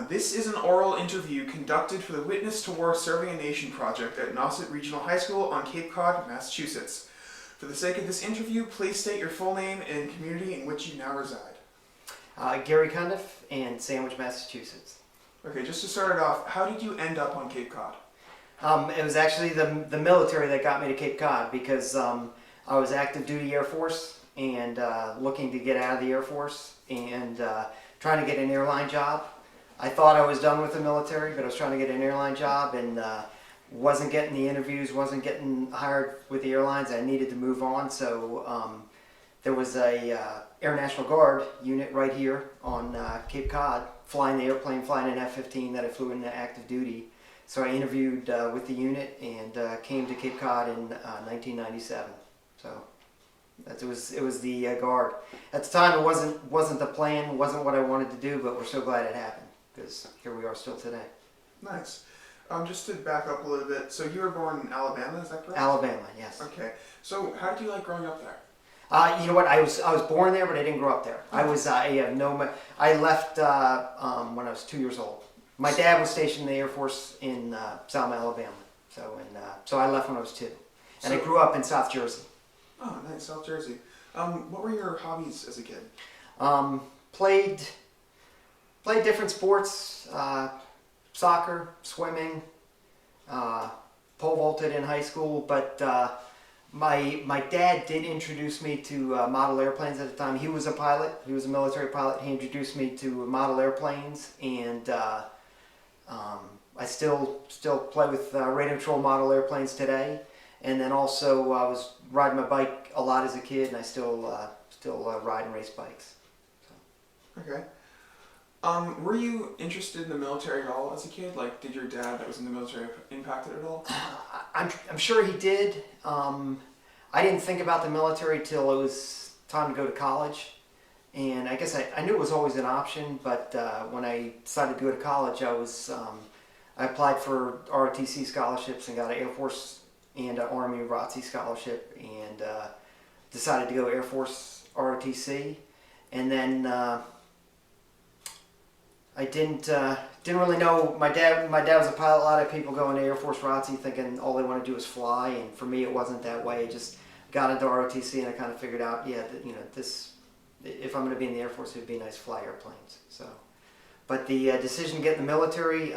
This is an oral interview conducted for the Witness to War Serving a Nation project at Nauset Regional High School on Cape Cod, Massachusetts. For the sake of this interview, please state your full name and community in which you now reside. Gary Cundiff in Sandwich, Massachusetts. Okay, just to start it off, how did you end up on Cape Cod? It was actually the military that got me to Cape Cod because I was active duty Air Force and looking to get out of the Air Force and trying to get an airline job. I thought I was done with the military, but I was trying to get an airline job and wasn't getting the interviews, wasn't getting hired with the airlines. I needed to move on, so there was a Air National Guard unit right here on Cape Cod, flying the airplane, flying an F-15 that I flew into active duty. So I interviewed with the unit and came to Cape Cod in 1997. So it was the Guard. At the time, it wasn't the plan, wasn't what I wanted to do, but we're so glad it happened because here we are still today. Nice. Just to back up a little bit, so you were born in Alabama, is that correct? Alabama, yes. Okay. So how did you like growing up there? You know what? I was born there, but I didn't grow up there. I left when I was 2 years old. My dad was stationed in the Air Force in Selma, Alabama. So I left when I was 2, and I grew up in South Jersey. Oh, nice, South Jersey. What were your hobbies as a kid? Played different sports, soccer, swimming, pole vaulted in high school, but my dad did introduce me to model airplanes at the time. He was a pilot. He was a military pilot. He introduced me to model airplanes, and I still play with radio control model airplanes today. And then also I was riding my bike a lot as a kid, and I still ride and race bikes. So. Okay. Were you interested in the military at all as a kid? Like, did your dad that was in the military impact it at all? I'm sure he did. I didn't think about the military till it was time to go to college. And I guess I knew it was always an option, but when I decided to go to college, I applied for ROTC scholarships and got an Air Force and an Army ROTC scholarship, and decided to go Air Force ROTC. And then I didn't really know. My dad was a pilot. A lot of people go into Air Force ROTC thinking all they want to do is fly, and for me it wasn't that way. I just got into ROTC and I kind of figured out, if I'm going to be in the Air Force, it'd be nice to fly airplanes. So, but the decision to get in the military,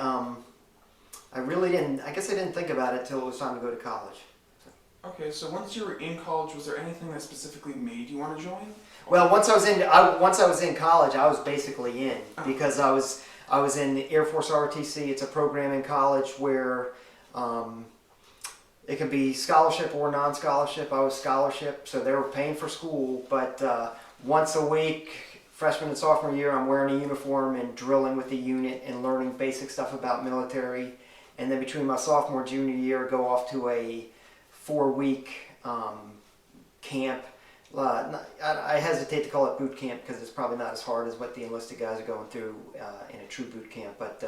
I guess I didn't think about it till it was time to go to college. So. Okay, so once you were in college, was there anything that specifically made you want to join? Well, once I was in college, I was basically in because I was in the Air Force ROTC. It's a program in college where it can be scholarship or non-scholarship. I was scholarship, so they were paying for school, but once a week, freshman and sophomore year, I'm wearing a uniform and drilling with the unit and learning basic stuff about military. And then between my sophomore and junior year, go off to a 4-week camp. I hesitate to call it boot camp because it's probably not as hard as what the enlisted guys are going through in a true boot camp. But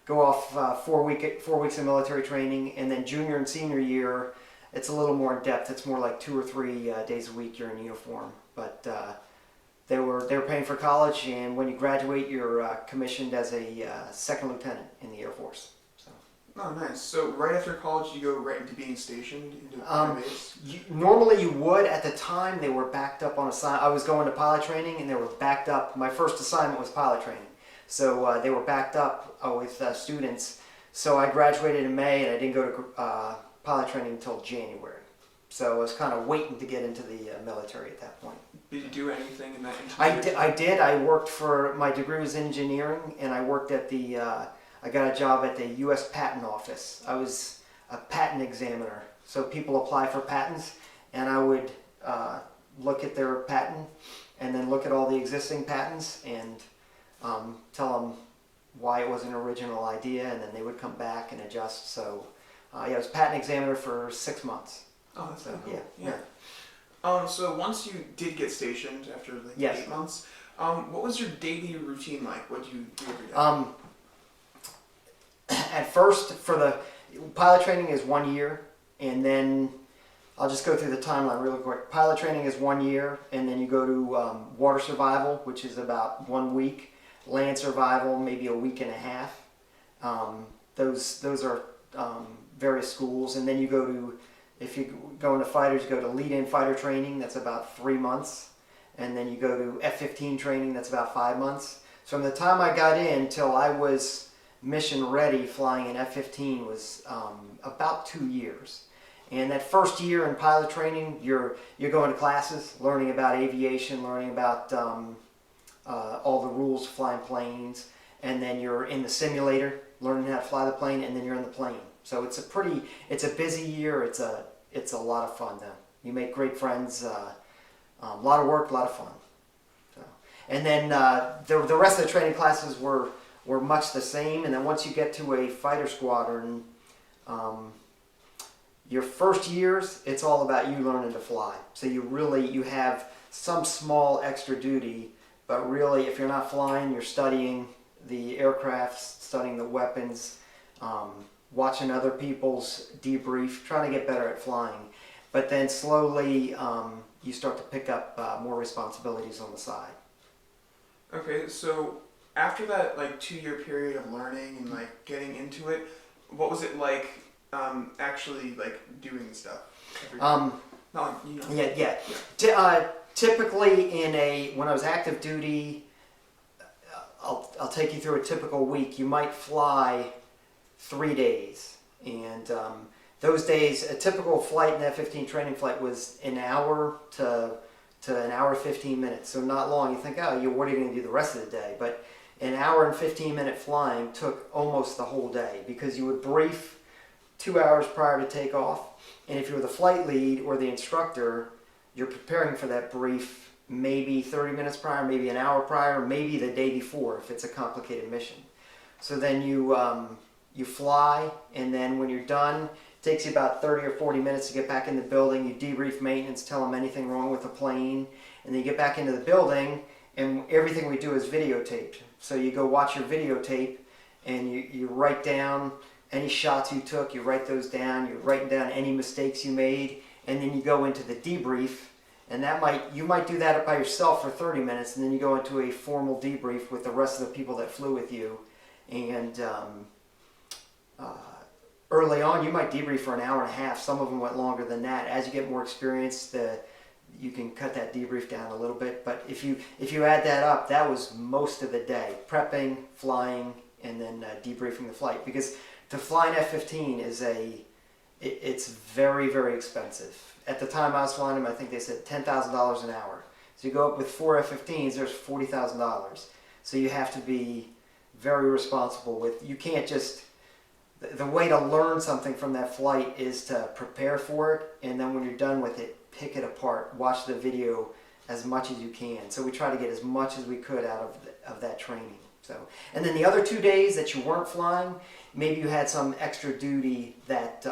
go off 4 weeks of military training, and then junior and senior year, it's a little more in depth. It's more like 2 or 3 days a week you're in uniform. But they were paying for college, and when you graduate, you're commissioned as a second lieutenant in the Air Force. Oh, nice. So right after college, you go right into being stationed into a base? Normally you would. At the time, they were backed up on assignment. I was going to pilot training, and they were backed up. My first assignment was pilot training. So they were backed up with students. So I graduated in May, and I didn't go to pilot training until January. So I was kind of waiting to get into the military at that point. Did you do anything in that? I did. I worked my degree was engineering, and I worked at I got a job at the U.S. Patent Office. I was a patent examiner. So people apply for patents, and I would look at their patent and then look at all the existing patents and tell them why it was an original idea, and then they would come back and adjust. So I was patent examiner for 6 months. Oh, that's so cool. Yeah. So once you did get stationed after like 8 months, what was your daily routine like? What did you do every day? At first, for the pilot training is 1 year, and then I'll just go through the timeline really quick. Pilot training is 1 year, and then you go to water survival, which is about 1 week. land survival, maybe a week and a half. Those are various schools, and then you go to, if you go into fighters, you go to lead-in fighter training. That's about 3 months, and then you go to F-15 training. That's about 5 months. So from the time I got in till I was mission ready flying an F-15 was about 2 years. And that first year in pilot training, you're going to classes, learning about aviation, learning about all the rules of flying planes, and then you're in the simulator, learning how to fly the plane, and then you're in the plane. So it's a busy year. It's a lot of fun though. You make great friends. A lot of work, a lot of fun. So, and then the rest of the training classes were much the same. And then once you get to a fighter squadron, your first years, it's all about you learning to fly. So you have some small extra duty, but really if you're not flying, you're studying the aircraft, studying the weapons, watching other people's debrief, trying to get better at flying. But then slowly you start to pick up more responsibilities on the side. Okay, so after that 2-year period of learning and getting into it, what was it like actually doing stuff? Typically when I was active duty, I'll take you through a typical week. You might fly 3 days, and those days, a typical flight in that F-15 training flight was an hour to an hour 15 minutes, so not long. You think, what are you going to do the rest of the day? But an hour and 15-minute flying took almost the whole day, because you would brief 2 hours prior to takeoff, and if you were the flight lead or the instructor, you're preparing for that brief maybe 30 minutes prior, maybe an hour prior, maybe the day before if it's a complicated mission. So then you fly, and then when you're done, it takes you about 30 or 40 minutes to get back in the building. You debrief maintenance, tell them anything wrong with the plane, and then you get back into the building, and everything we do is videotaped. So you go watch your videotape, and you write down any shots you took, you write those down, you're writing down any mistakes you made, and then you go into the debrief, and you might do that by yourself for 30 minutes, and then you go into a formal debrief with the rest of the people that flew with you. And early on, you might debrief for an hour and a half. Some of them went longer than that. As you get more experience, you can cut that debrief down a little bit. But if you add that up, that was most of the day: prepping, flying, and then debriefing the flight. Because to fly an F-15 it's very, very expensive. At the time I was flying them, I think they said $10,000 an hour. So you go up with 4 F-15s, there's $40,000. So you have to be very responsible with. You can't just. The way to learn something from that flight is to prepare for it, and then when you're done with it, pick it apart, watch the video as much as you can. So we try to get as much as we could out of that training. So, and then the other 2 days that you weren't flying, maybe you had some extra duty that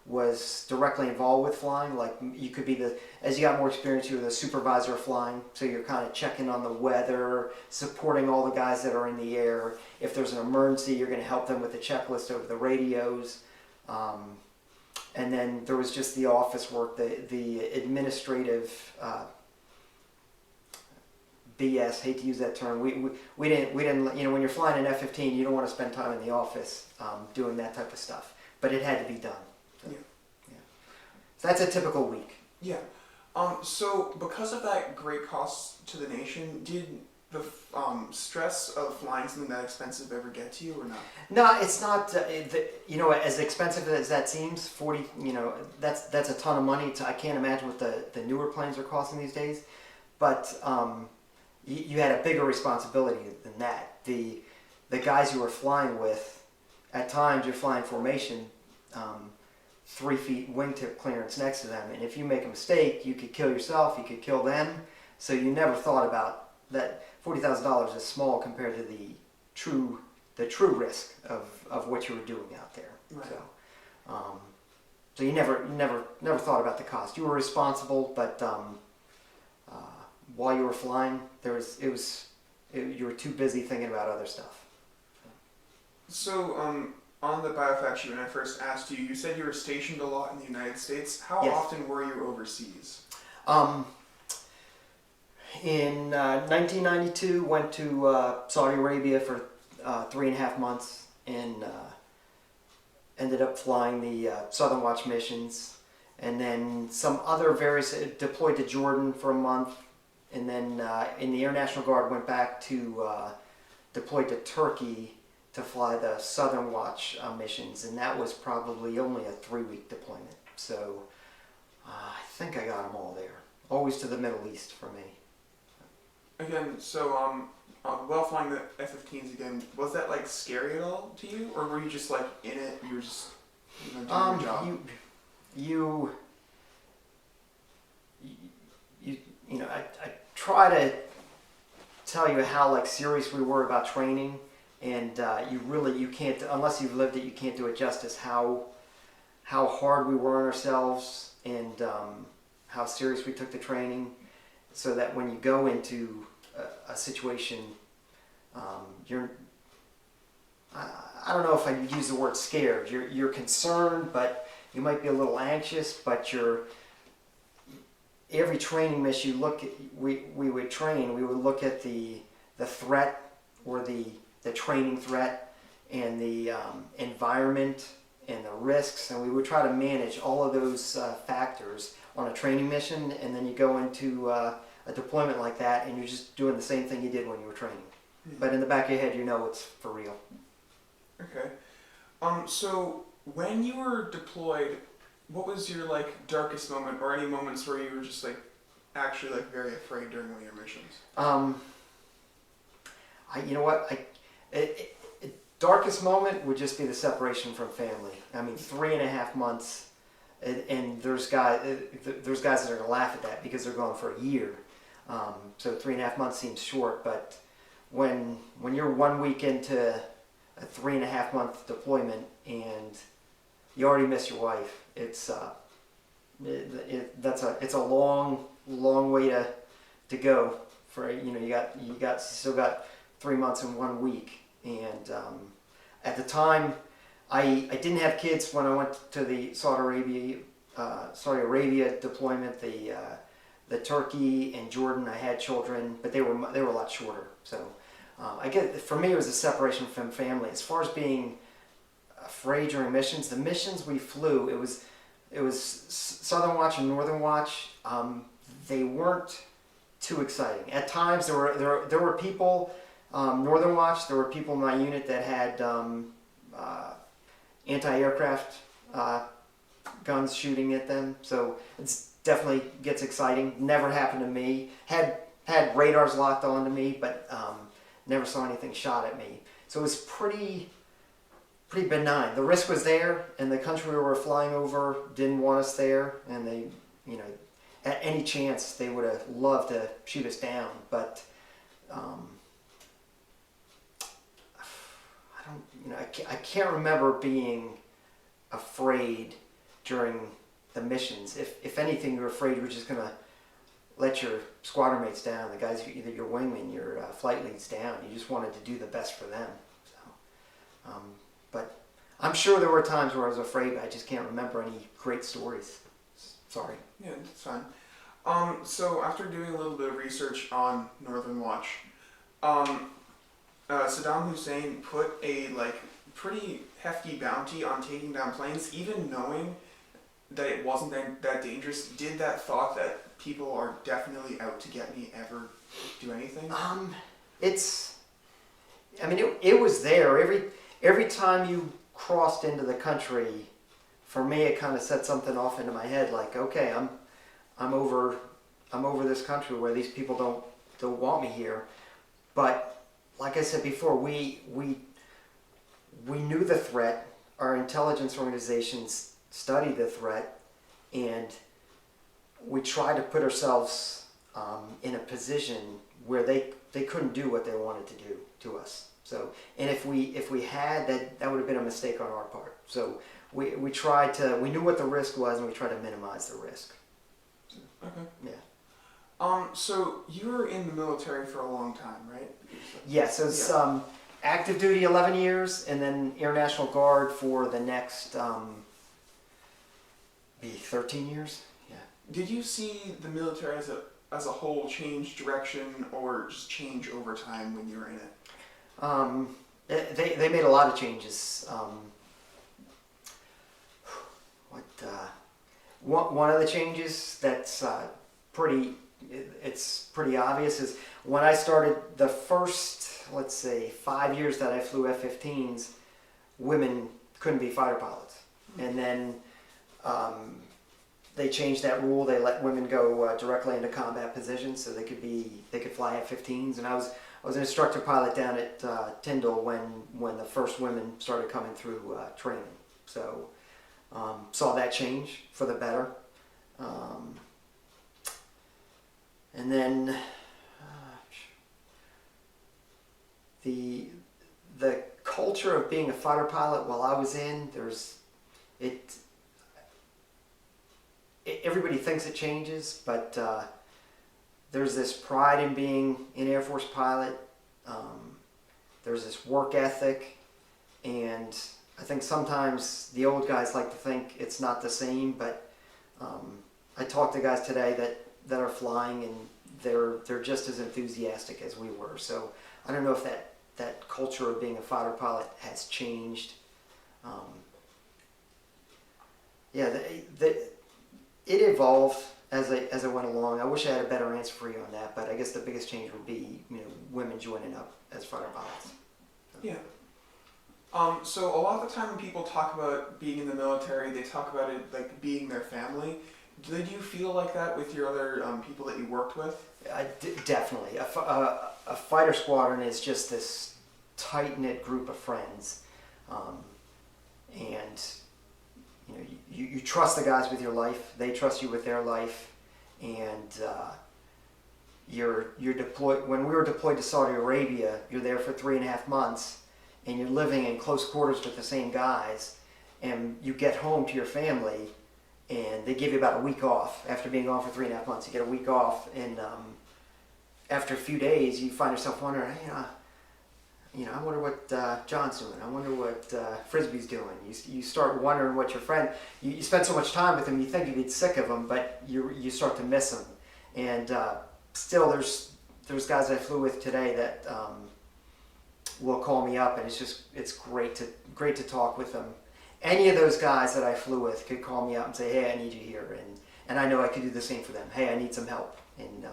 was directly involved with flying. Like you could be as you got more experience, you were the supervisor of flying, so you're kind of checking on the weather, supporting all the guys that are in the air. If there's an emergency, you're going to help them with the checklist over the radios. And then there was just the office work, the administrative BS. Hate to use that term. We didn't. When you're flying an F-15, you don't want to spend time in the office doing that type of stuff. But it had to be done. So, yeah. So that's a typical week. Yeah. So because of that great cost to the nation, did the stress of flying something that expensive ever get to you or not? No, it's not. As expensive as that seems, that's a ton of money. I can't imagine what the newer planes are costing these days. But you had a bigger responsibility than that. The guys you were flying with, at times you're flying formation, 3 feet wingtip clearance next to them, and if you make a mistake, you could kill yourself, you could kill them. So you never thought about that. $40,000 is small compared to the true risk of what you were doing out there. Right. So you never thought about the cost. You were responsible, but while you were flying, you were too busy thinking about other stuff. So on the biofact sheet, when I first asked you, you said you were stationed a lot in the United States. How Yes. often were you overseas? In 1992, went to Saudi Arabia for 3.5 months and ended up flying the Southern Watch missions, and then some other various, deployed to Jordan for a month, and then in the Air National Guard went back to deployed to Turkey to fly the Southern Watch missions, and that was probably only a 3-week deployment. So I think I got them all there. Always to the Middle East for me. Again, so while flying the F-15s again, was that like scary at all to you, or were you just like in it? You were just doing your job. You know, I try to tell you how like serious we were about training, and you can't, unless you've lived it, you can't do it justice. How hard we were on ourselves, and how serious we took the training, so that when you go into a situation, I don't know if I use the word scared. You're concerned, but you might be a little anxious. But every training mission you look at, we would train. We would look at the threat, or the training threat, and the environment and the risks, and we would try to manage all of those factors on a training mission. And then you go into a deployment like that, and you're just doing the same thing you did when you were training. But in the back of your head, you know it's for real. Okay. So when you were deployed, what was your like darkest moment, or any moments where you were just like actually like very afraid during one of your missions? You know what? Darkest moment would just be the separation from family. I mean, 3.5 months, and there's guys that are gonna laugh at that because they're going for a year. So 3.5 months seems short, but when you're 1 week into a 3.5 month deployment and you already miss your wife, it's a long way to go. For you still got 3 months and 1 week, and at the time I didn't have kids when I went to the Saudi Arabia deployment. The Turkey and Jordan, I had children, but they were a lot shorter. So for me, it was a separation from family. As far as being afraid during missions, the missions we flew, it was Southern Watch and Northern Watch. They weren't too exciting. At times there were people, Northern Watch, there were people in my unit that had anti-aircraft guns shooting at them. So it's definitely gets exciting. Never happened to me. Had radars locked onto me, but never saw anything shot at me. So it was pretty benign. The risk was there, and the country we were flying over didn't want us there, and they, at any chance they would have loved to shoot us down. But I can't remember being afraid during the missions. If anything, you're afraid you're just gonna let your squadron mates down, the guys, either your wingman, your flight leads down. You just wanted to do the best for them. So, but I'm sure there were times where I was afraid, but I just can't remember any great stories. Sorry. Yeah, that's fine. So after doing a little bit of research on Northern Watch, Saddam Hussein put a like pretty hefty bounty on taking down planes, even knowing that it wasn't that dangerous. Did that thought that people are definitely out to get me ever do anything? It was there. Every time you crossed into the country, for me, it kind of set something off into my head. Like, okay, I'm over this country where these people don't want me here. But like I said before, we knew the threat. Our intelligence organizations studied the threat, and we tried to put ourselves in a position where they couldn't do what they wanted to do to us. So, and if we had, that would have been a mistake on our part. So we knew what the risk was, and we tried to minimize the risk. Okay. Yeah. So you were in the military for a long time, right? Yeah. So it's active duty 11 years, and then Air National Guard for the next 13 years. Yeah. Did you see the military as as a whole change direction or just change over time when you were in it? They made a lot of changes. One of the changes that's it's pretty obvious is when I started the first, let's say, 5 years that I flew F-15s, women couldn't be fighter pilots. And then they changed that rule. They let women go directly into combat positions, so they could fly F-15s. And I was an instructor pilot down at Tyndall when the first women started coming through training. So saw that change for the better. And then the culture of being a fighter pilot while I was in, everybody thinks it changes, but there's this pride in being an Air Force pilot. There's this work ethic, and I think sometimes the old guys like to think it's not the same, but I talked to guys today that are flying, and they're just as enthusiastic as we were. So I don't know if that culture of being a fighter pilot has changed. It evolved as I went along. I wish I had a better answer for you on that, but I guess the biggest change would be women joining up as fighter pilots. Yeah. So a lot of the time when people talk about being in the military, they talk about it like being their family. Did you feel like that with your other people that you worked with? Definitely. A fighter squadron is just this tight-knit group of friends, and you trust the guys with your life. They trust you with their life, and you're deployed. When we were deployed to Saudi Arabia, you're there for 3.5 months, and you're living in close quarters with the same guys, and you get home to your family, and they give you about a week off. After being gone for 3.5 months, you get a week off, and after a few days, you find yourself wondering, I wonder what John's doing. I wonder what Frisbee's doing. You start wondering what your friend. You spend so much time with him, you think you get sick of him, but you start to miss him. And still, there's guys I flew with today that will call me up, and it's great to talk with them. Any of those guys that I flew with could call me up and say, "Hey, I need you here," and I know I could do the same for them. "Hey, I need some help," and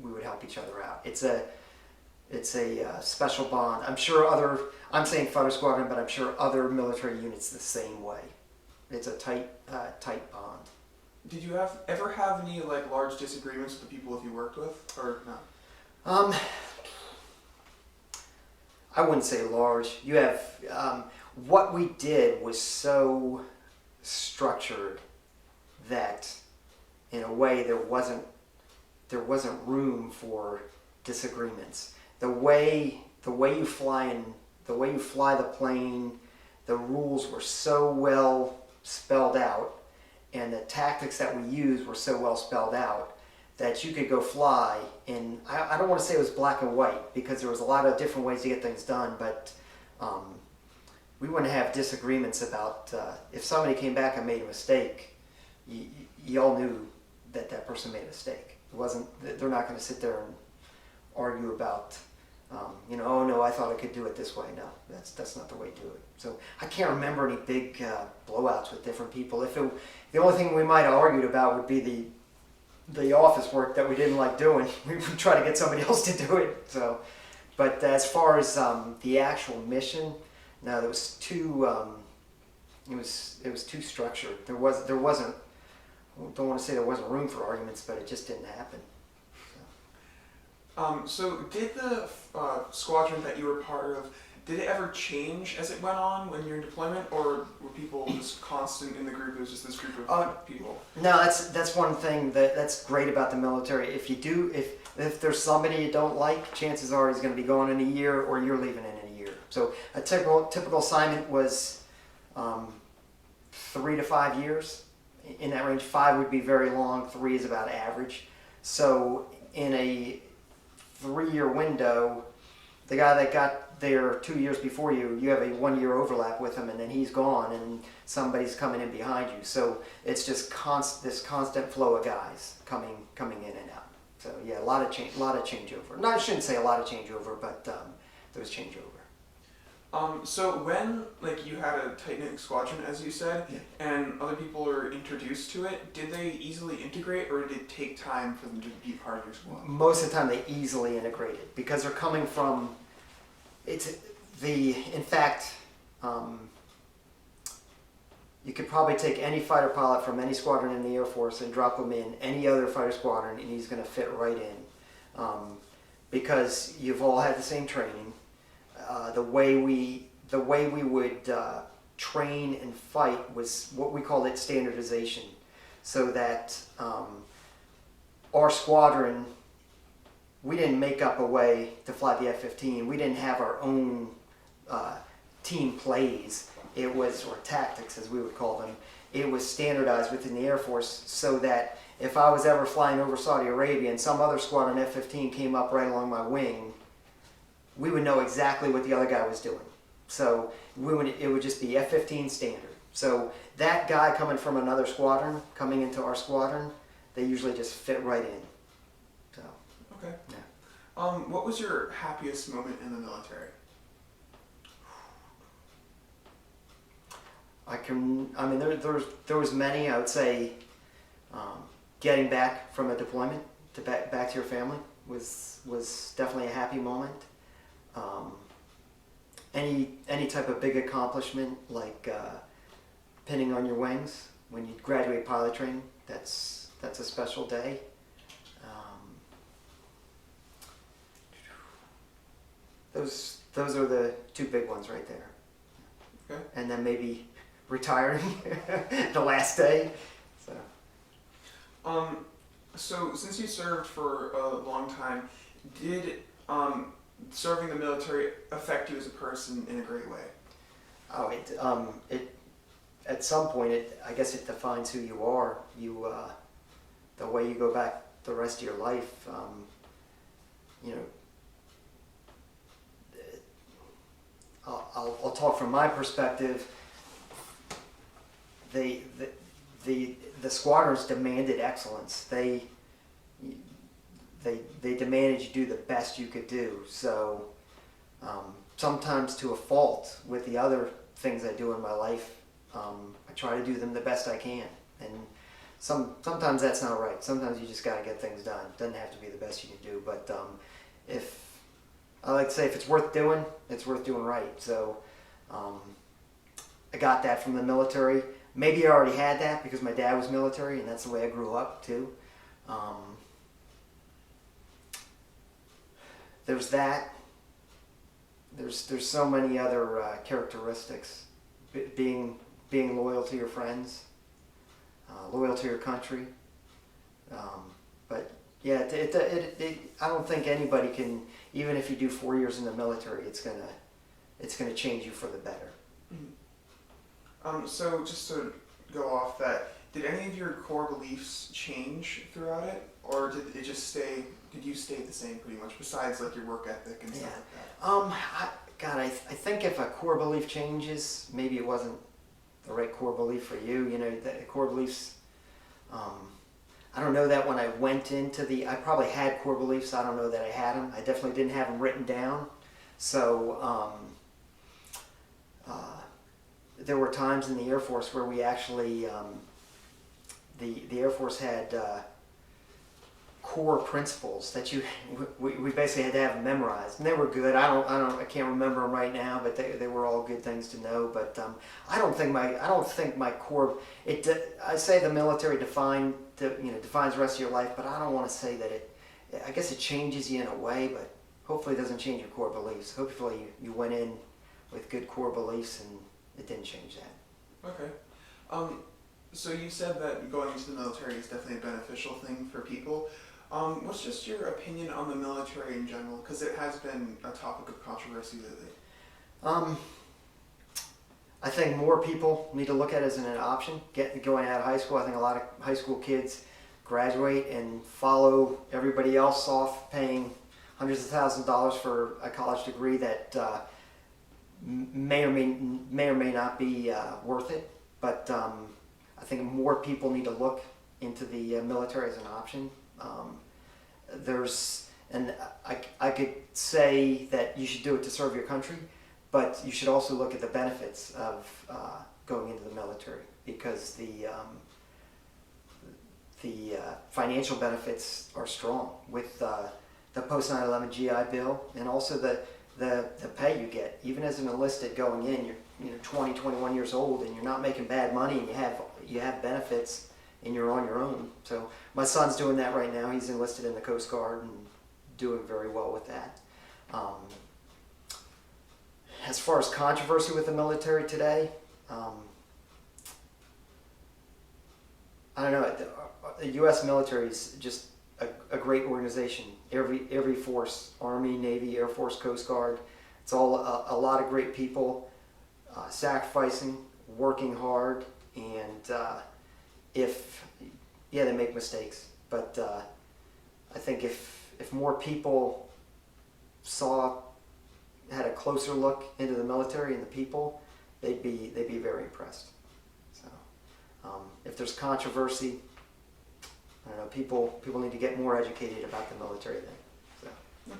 we would help each other out. It's a special bond. I'm saying fighter squadron, but I'm sure other military units the same way. It's a tight bond. Did you ever have any large disagreements with the people that you worked with, or not? I wouldn't say large. You have what we did was so structured that, in a way, there wasn't room for disagreements. The way you fly the plane, the rules were so well spelled out, and the tactics that we used were so well spelled out that you could go fly. And I don't want to say it was black and white, because there was a lot of different ways to get things done, but we wouldn't have disagreements about if somebody came back and made a mistake. You all knew that person made a mistake. They're not going to sit there and argue about, oh no, I thought I could do it this way. No, that's not the way to do it. So I can't remember any big blowouts with different people. The only thing we might have argued about would be the office work that we didn't like doing. We would try to get somebody else to do it. So, but as far as the actual mission, no, there was too. It was too structured. There wasn't. I don't want to say there wasn't room for arguments, but it just didn't happen. So did the squadron that you were part of, did it ever change as it went on when you're in deployment, or were people just constant in the group? It was just this group of people? No, that's one thing that's great about the military. If there's somebody you don't like, chances are he's going to be gone in a year, or you're leaving in a year. So a typical assignment was 3 to 5 years. In that range, 5 would be very long, 3 is about average. So in a 3-year window, the guy that got there 2 years before you have a 1-year overlap with him, and then he's gone, and somebody's coming in behind you. So it's just this constant flow of guys coming in and out. So yeah, a lot of changeover. No, I shouldn't say a lot of changeover, but there was changeover. So when you had a tight-knit squadron, as you said, Yeah. and other people were introduced to it, did they easily integrate, or did it take time for them to be part of your squad? Most of the time, they easily integrated because they're coming from. In fact, you could probably take any fighter pilot from any squadron in the Air Force and drop him in any other fighter squadron, and he's going to fit right in, because you've all had the same training. The way we would train and fight was what we called it standardization, so that our squadron, we didn't make up a way to fly the F-15. We didn't have our own team plays. It was, or tactics as we would call them. It was standardized within the Air Force, so that if I was ever flying over Saudi Arabia and some other squadron F-15 came up right along my wing, we would know exactly what the other guy was doing. So it would just be F-15 standard. So that guy coming from another squadron, coming into our squadron, they usually just fit right in. So. Okay. Yeah. What was your happiest moment in the military? There was many. I would say getting back from a deployment to back to your family was definitely a happy moment. Any type of big accomplishment, like pinning on your wings when you graduate pilot training, that's a special day. Those are the two big ones right there. Okay. And then maybe retiring the last day. So since you served for a long time, did serving the military affect you as a person in a great way? Oh, it at some point, I guess it defines who you are. The way you go back the rest of your life. I'll talk from my perspective. The squadrons demanded excellence. They demanded you do the best you could do. So sometimes to a fault with the other things I do in my life, I try to do them the best I can. And sometimes that's not right. Sometimes you just got to get things done. It doesn't have to be the best you can do. But I like to say, if it's worth doing, it's worth doing right. So I got that from the military. Maybe I already had that because my dad was military, and that's the way I grew up too. There's that. There's so many other characteristics. Being loyal to your friends, loyal to your country. But yeah, I don't think anybody can. Even if you do 4 years in the military, it's gonna change you for the better. Mm-hmm. So just to go off that, did any of your core beliefs change throughout it, or did it just stay? Did you stay the same pretty much, besides like your work ethic and stuff like that? I think if a core belief changes, maybe it wasn't the right core belief for you. The core beliefs. I don't know that when I went into I probably had core beliefs. I don't know that I had them. I definitely didn't have them written down. So there were times in the Air Force where we actually, the Air Force had core principles that we basically had to have memorized, and they were good. I can't remember them right now, but they were all good things to know. But I don't think my core. I say the military defines the rest of your life, but I don't want to say that it. I guess it changes you in a way, but hopefully it doesn't change your core beliefs. Hopefully you went in with good core beliefs and it didn't change that. Okay. So you said that going into the military is definitely a beneficial thing for people. What's just your opinion on the military in general? Because it has been a topic of controversy lately. I think more people need to look at it as an option. Going out of high school, I think a lot of high school kids graduate and follow everybody else off, paying hundreds of thousands of dollars for a college degree that may or may not be worth it. But I think more people need to look into the military as an option. and I could say that you should do it to serve your country, but you should also look at the benefits of going into the military, because the financial benefits are strong with the post 9/11 GI Bill, and also the pay you get. Even as an enlisted going in, you're 20, 21 years old, and you're not making bad money, and you have benefits, and you're on your own. So my son's doing that right now. He's enlisted in the Coast Guard and doing very well with that. As far as controversy with the military today, I don't know. The U.S. military is just a great organization. Every force, Army, Navy, Air Force, Coast Guard, it's all a lot of great people, sacrificing, working hard, and they make mistakes, but I think if more people had a closer look into the military and the people, they'd be very impressed. So if there's controversy, I don't know, people need to get more educated about the military then. So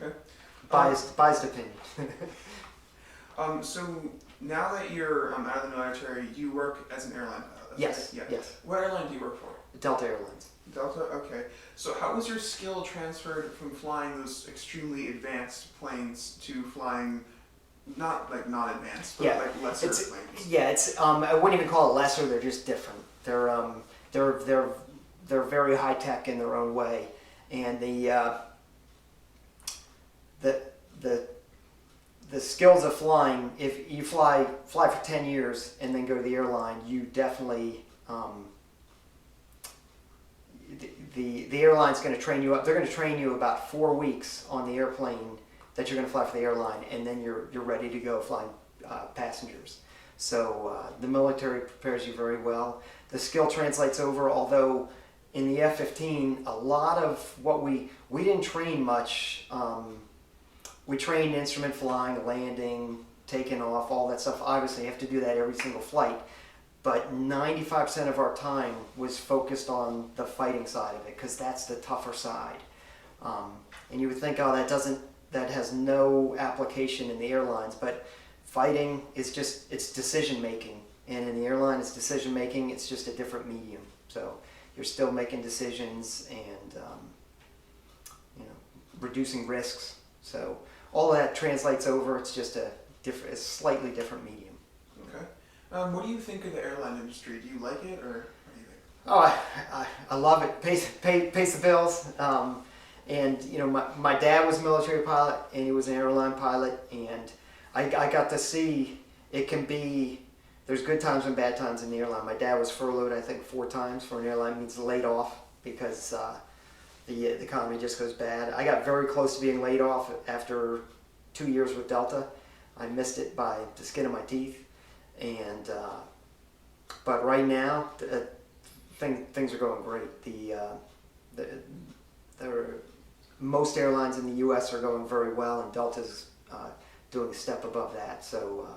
Okay. biased opinion. So now that you're out of the military, you work as an airline pilot. Yes. Right? Yes. What airline do you work for? Delta Airlines. Delta. Okay. So how was your skill transferred from flying those extremely advanced planes to flying not advanced, but like lesser planes? Yeah, it's I wouldn't even call it lesser. They're just different. They're very high tech in their own way, and the skills of flying. If you fly for 10 years and then go to the airline, you definitely the airline's going to train you up. They're going to train you about 4 weeks on the airplane that you're going to fly for the airline, and then you're ready to go flying passengers. So the military prepares you very well. The skill translates over, although in the F-15, a lot of what we didn't train much. We trained instrument flying, landing, taking off, all that stuff. Obviously, you have to do that every single flight. But 95% of our time was focused on the fighting side of it, because that's the tougher side. And you would think, oh, that has no application in the airlines, but fighting is it's decision making, and in the airline it's decision making. It's just a different medium. So you're still making decisions and reducing risks. So all of that translates over. It's just a slightly different medium. Okay. What do you think of the airline industry? Do you like it, or what do you think? Oh, I love it. Pays the bills. And my dad was a military pilot, and he was an airline pilot, and I got to see it can be. There's good times and bad times in the airline. My dad was furloughed, I think, 4 times. For an airline, means laid off, because the economy just goes bad. I got very close to being laid off after 2 years with Delta. I missed it by the skin of my teeth, and but right now things are going great. Most airlines in the U.S. are going very well, and Delta's doing a step above that. So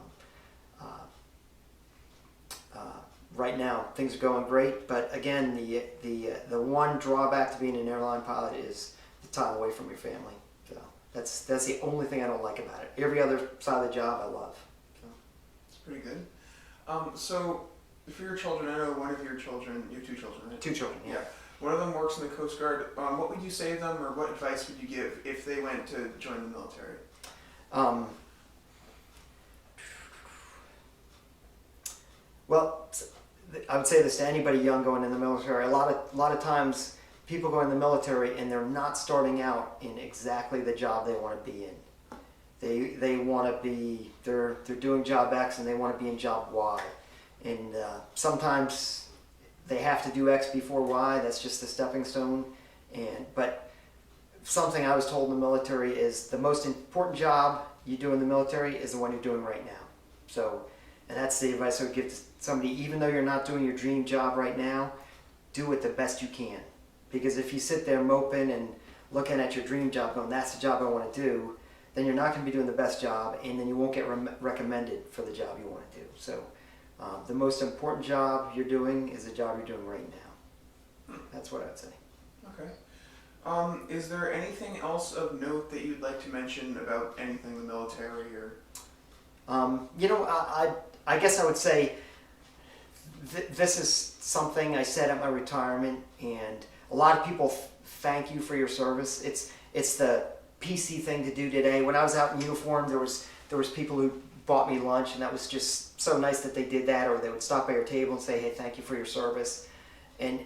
right now things are going great, but again, the one drawback to being an airline pilot is the time away from your family. So that's the only thing I don't like about it. Every other side of the job I love. So. It's pretty good. So for your children, I know one of your children, you have 2 children, right? 2 children, yeah. One of them works in the Coast Guard. What would you say to them, or what advice would you give if they went to join the military? Well, I would say this to anybody young going in the military. A lot of times people go in the military and they're not starting out in exactly the job they want to be in. They want to be, they're doing job X and they want to be in job Y. And sometimes they have to do X before Y. That's just the stepping stone. But something I was told in the military is the most important job you do in the military is the one you're doing right now. So, and that's the advice I would give to somebody. Even though you're not doing your dream job right now, do it the best you can. Because if you sit there moping and looking at your dream job going, that's the job I want to do, then you're not going to be doing the best job, and then you won't get recommended for the job you want to do. So the most important job you're doing is the job you're doing right now. That's what I'd say. Okay. Is there anything else of note that you'd like to mention about anything in the military or? I guess I would say this is something I said at my retirement, and a lot of people thank you for your service. It's the PC thing to do today. When I was out in uniform, there was people who bought me lunch, and that was just so nice that they did that, or they would stop by your table and say, hey, thank you for your service. And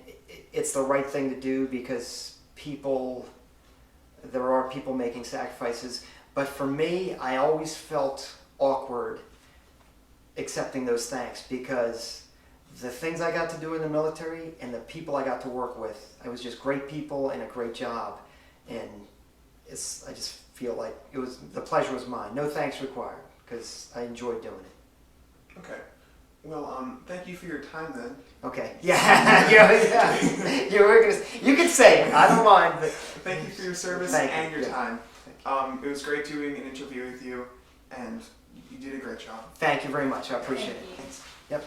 it's the right thing to do because there are people making sacrifices. But for me, I always felt awkward accepting those thanks because the things I got to do in the military and the people I got to work with, it was just great people and a great job. And I just feel like the pleasure was mine. No thanks required because I enjoyed doing it. Okay. Well, thank you for your time then. Okay. Yeah. You can say it. I don't mind. But thank you for your service and your time. It was great doing an interview with you, and you did a great job. Thank you very much. I appreciate it. Thank you. Yep.